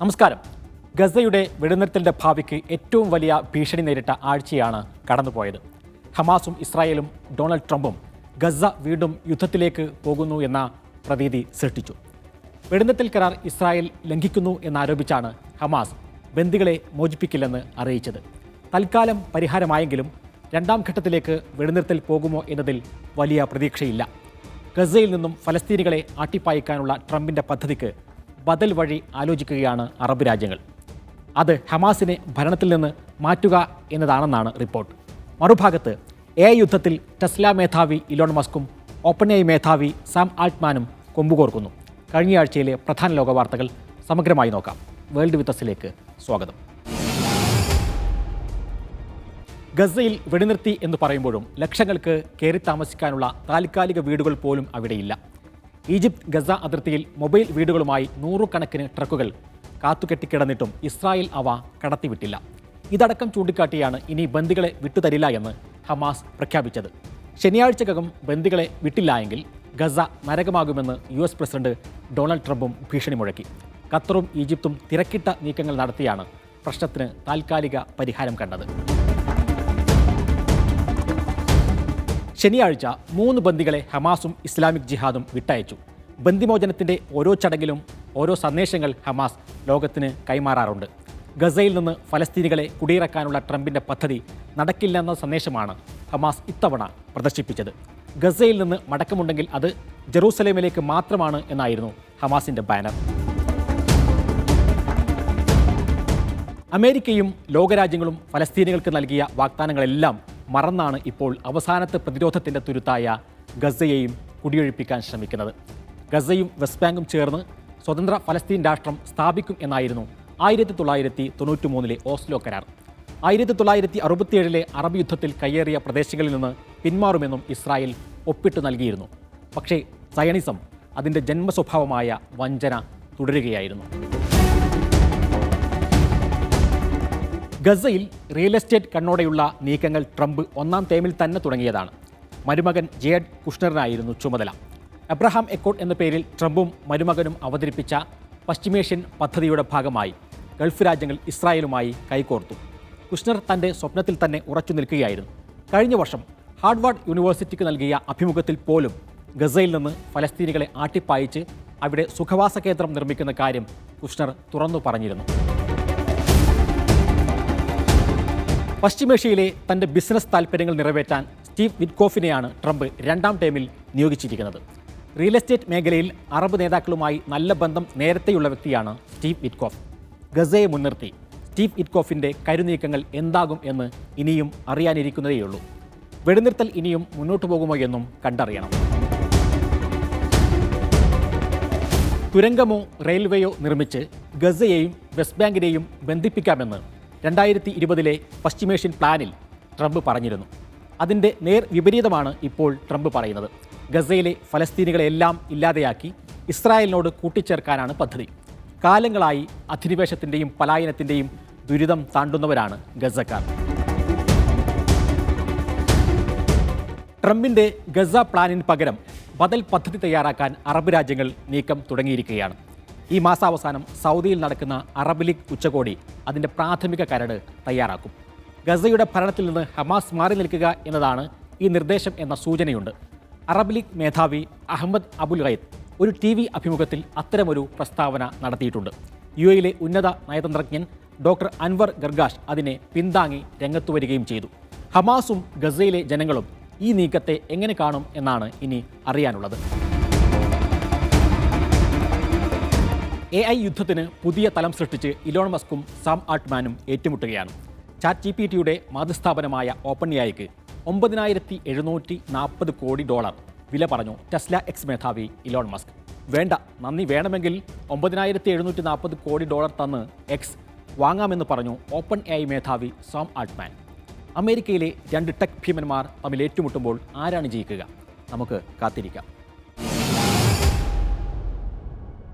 നമസ്കാരം. ഗസയുടെ വെടിനിർത്തലിന്റെ ഭാവിക്ക് ഏറ്റവും വലിയ ഭീഷണി നേരിട്ട ആഴ്ചയാണ് കടന്നുപോയത്. ഹമാസും ഇസ്രായേലും ഡൊണാൾഡ് ട്രംപും ഗസ വീണ്ടും യുദ്ധത്തിലേക്ക് പോകുന്നു എന്ന പ്രതീതി സൃഷ്ടിച്ചു. വെടിനിർത്തൽ കരാർ ഇസ്രായേൽ ലംഘിക്കുന്നു എന്നാരോപിച്ചാണ് ഹമാസ് ബന്ദികളെ മോചിപ്പിക്കില്ലെന്ന് അറിയിച്ചത്. തൽക്കാലം പരിഹാരമായെങ്കിലും രണ്ടാം ഘട്ടത്തിലേക്ക് വെടിനിർത്തൽ പോകുമോ എന്നതിൽ വലിയ പ്രതീക്ഷയില്ല. ഗസയിൽ നിന്നും ഫലസ്തീനികളെ ആട്ടിപ്പായിക്കാനുള്ള ട്രംപിന്റെ പദ്ധതിക്ക് ബദൽ വഴി ആലോചിക്കുകയാണ് അറബ് രാജ്യങ്ങൾ. അത് ഹമാസിനെ ഭരണത്തിൽ നിന്ന് മാറ്റുക എന്നതാണെന്നാണ് റിപ്പോർട്ട്. മറുഭാഗത്ത് AI യുദ്ധത്തിൽ ടെസ്ല മേധാവി ഇലോൺ മസ്കും ഓപ്പൺ AI മേധാവി സാം ആൾട്ട്മാനും കൊമ്പുകോർക്കുന്നു. കഴിഞ്ഞയാഴ്ചയിലെ പ്രധാന ലോക വാർത്തകൾ സമഗ്രമായി നോക്കാം. വേൾഡ് വിത്തസിലേക്ക് സ്വാഗതം. ഗസയിൽ വെടിനിർത്തി എന്ന് പറയുമ്പോഴും ലക്ഷങ്ങൾക്ക് കയറി താമസിക്കാനുള്ള താൽക്കാലിക വീടുകൾ പോലും അവിടെയില്ല. ഈജിപ്ത് ഗസ അതിർത്തിയിൽ മൊബൈൽ വീടുകളുമായി നൂറുകണക്കിന് ട്രക്കുകൾ കാത്തുകെട്ടിക്കിടന്നിട്ടും ഇസ്രായേൽ അവ കടത്തിവിട്ടില്ല. ഇതടക്കം ചൂണ്ടിക്കാട്ടിയാണ് ഇനി ബന്ദികളെ വിട്ടുതരില്ല എന്ന് ഹമാസ് പ്രഖ്യാപിച്ചത്. ശനിയാഴ്ചക്കകം ബന്ദികളെ വിട്ടില്ല എങ്കിൽ ഗസ നരകമാകുമെന്ന് US പ്രസിഡന്റ് ഡൊണാൾഡ് ട്രംപും ഭീഷണി മുഴക്കി. ഖത്തറും ഈജിപ്തും തിരക്കിട്ട നീക്കങ്ങൾ നടത്തിയാണ് പ്രശ്നത്തിന് താൽക്കാലിക പരിഹാരം കണ്ടത്. ശനിയാഴ്ച 3 ബന്ദികളെ ഹമാസും ഇസ്ലാമിക് ജിഹാദും വിട്ടയച്ചു. ബന്ദിമോചനത്തിൻ്റെ ഓരോ ചടങ്ങിലും ഓരോ സന്ദേശങ്ങൾ ഹമാസ് ലോകത്തിന് കൈമാറാറുണ്ട്. ഗസയിൽ നിന്ന് ഫലസ്തീനികളെ കുടിയിറക്കാനുള്ള ട്രംപിൻ്റെ പദ്ധതി നടക്കില്ലെന്ന സന്ദേശമാണ് ഹമാസ് ഇത്തവണ പ്രദർശിപ്പിച്ചത്. ഗസയിൽ നിന്ന് മടക്കമുണ്ടെങ്കിൽ അത് ജെറൂസലേമിലേക്ക് മാത്രമാണ് എന്നായിരുന്നു ഹമാസിൻ്റെ ബാനർ. അമേരിക്കയും ലോകരാജ്യങ്ങളും ഫലസ്തീനികൾക്ക് നൽകിയ വാഗ്ദാനങ്ങളെല്ലാം മറന്നാണ് ഇപ്പോൾ അവസാനത്തെ പ്രതിരോധത്തിൻ്റെ തുരുത്തായ ഗസയെയും കുടിയൊഴിപ്പിക്കാൻ ശ്രമിക്കുന്നത്. ഗസയും വെസ്റ്റ് ബാങ്കും ചേർന്ന് സ്വതന്ത്ര ഫലസ്തീൻ രാഷ്ട്രം സ്ഥാപിക്കും എന്നായിരുന്നു 1993 ഓസ്ലോ കരാർ. 1967 അറബ് യുദ്ധത്തിൽ കയ്യേറിയ പ്രദേശങ്ങളിൽ നിന്ന് പിന്മാറുമെന്നും ഇസ്രായേൽ ഒപ്പിട്ടു നൽകിയിരുന്നു. പക്ഷേ സയണിസം അതിൻ്റെ ജന്മസ്വഭാവമായ വഞ്ചന തുടരുകയായിരുന്നു. ഗസയിൽ റിയൽ എസ്റ്റേറ്റ് കണ്ണോടെയുള്ള നീക്കങ്ങൾ ട്രംപ് ഒന്നാം ടേമിൽ തന്നെ തുടങ്ങിയതാണ്. മരുമകൻ ജേഡ് കുഷ്ണറിനായിരുന്നു ചുമതല. എബ്രഹാം എക്കോട്ട് എന്ന പേരിൽ ട്രംപും മരുമകനും അവതരിപ്പിച്ച പശ്ചിമേഷ്യൻ പദ്ധതിയുടെ ഭാഗമായി ഗൾഫ് രാജ്യങ്ങൾ ഇസ്രായേലുമായി കൈകോർത്തു. കുഷ്ണർ തൻ്റെ സ്വപ്നത്തിൽ തന്നെ ഉറച്ചു നിൽക്കുകയായിരുന്നു. കഴിഞ്ഞ വർഷം ഹാർവാർഡ് യൂണിവേഴ്സിറ്റിക്ക് നൽകിയ അഭിമുഖത്തിൽ പോലും ഗസയിൽ നിന്ന് ഫലസ്തീനികളെ ആട്ടിപ്പായിച്ച് അവിടെ സുഖവാസ കേന്ദ്രം നിർമ്മിക്കുന്ന കാര്യം കുഷ്ണർ തുറന്നു പറഞ്ഞിരുന്നു. പശ്ചിമേഷ്യയിലെ തൻ്റെ ബിസിനസ് താൽപ്പര്യങ്ങൾ നിറവേറ്റാൻ സ്റ്റീവ് വിറ്റ്കോഫിനെയാണ് ട്രംപ് രണ്ടാം ടേമിൽ നിയോഗിച്ചിരിക്കുന്നത്. റിയൽ എസ്റ്റേറ്റ് മേഖലയിൽ അറബ് നേതാക്കളുമായി നല്ല ബന്ധം നേരത്തെയുള്ള വ്യക്തിയാണ് സ്റ്റീവ് വിറ്റ്കോഫ്. ഗസയെ മുൻനിർത്തി സ്റ്റീവ് വിറ്റ്കോഫിൻ്റെ കരുനീക്കങ്ങൾ എന്താകും എന്ന് ഇനിയും അറിയാനിരിക്കുന്നതേയുള്ളൂ. വെടിനിർത്തൽ ഇനിയും മുന്നോട്ട് പോകുമോ എന്നും കണ്ടറിയണം. തുരങ്കമോ റെയിൽവേയോ നിർമ്മിച്ച് ഗസയെയും വെസ്റ്റ് ബാങ്കിനെയും ബന്ധിപ്പിക്കാമെന്ന് 2020 പശ്ചിമേഷ്യൻ പ്ലാനിൽ ട്രംപ് പറഞ്ഞിരുന്നു. അതിൻ്റെ നേർ വിപരീതമാണ് ഇപ്പോൾ ട്രംപ് പറയുന്നത്. ഗസയിലെ ഫലസ്തീനികളെല്ലാം ഇല്ലാതെയാക്കി ഇസ്രായേലിനോട് കൂട്ടിച്ചേർക്കാനാണ് പദ്ധതി. കാലങ്ങളായി അധിനിവേശത്തിൻ്റെയും പലായനത്തിൻ്റെയും ദുരിതം താണ്ടുന്നവരാണ് ഗസക്കാർ. ട്രംപിൻ്റെ ഗസ പ്ലാനിന് പകരം ബദൽ പദ്ധതി തയ്യാറാക്കാൻ അറബ് രാജ്യങ്ങൾ നീക്കം തുടങ്ങിയിരിക്കുകയാണ്. ഈ മാസാവസാനം സൗദിയിൽ നടക്കുന്ന അറബ് ലീഗ് ഉച്ചകോടി അതിൻ്റെ പ്രാഥമിക കരട് തയ്യാറാക്കും. ഗസയുടെ ഭരണത്തിൽ നിന്ന് ഹമാസ് മാറി നിൽക്കുക എന്നതാണ് ഈ നിർദ്ദേശം എന്ന സൂചനയുണ്ട്. അറബ് ലീഗ് മേധാവി അഹമ്മദ് അബുൽ ഖൈദ് ഒരു TV അഭിമുഖത്തിൽ അത്തരമൊരു പ്രസ്താവന നടത്തിയിട്ടുണ്ട്. UAE ഉന്നത നയതന്ത്രജ്ഞൻ ഡോക്ടർ അൻവർ ഗർഗാഷ് അതിനെ പിന്താങ്ങി രംഗത്തു വരികയും ചെയ്തു. ഹമാസും ഗസയിലെ ജനങ്ങളും ഈ നീക്കത്തെ എങ്ങനെ കാണും എന്നാണ് ഇനി അറിയാനുള്ളത്. AI യുദ്ധത്തിന് പുതിയ തലം സൃഷ്ടിച്ച് ഇലോൺ മസ്കും സാം ആൾട്ട്മാനും ഏറ്റുമുട്ടുകയാണ്. ChatGPTയുടെ മാതൃസ്ഥാപനമായ ഓപ്പൺ AIക്ക് $9,740 കോടി വില പറഞ്ഞു ടെസ്ല X മേധാവി ഇലോൺ മസ്ക്. വേണ്ട, നന്ദി, വേണമെങ്കിൽ $9,740 കോടി തന്ന് X വാങ്ങാമെന്ന് പറഞ്ഞു ഓപ്പൺ AI മേധാവി സാം ആൾട്ട്മാൻ. അമേരിക്കയിലെ 2 ടെക് ഭീമന്മാർ തമ്മിൽ ഏറ്റുമുട്ടുമ്പോൾ ആരാണ് ജയിക്കുക? നമുക്ക് കാത്തിരിക്കാം.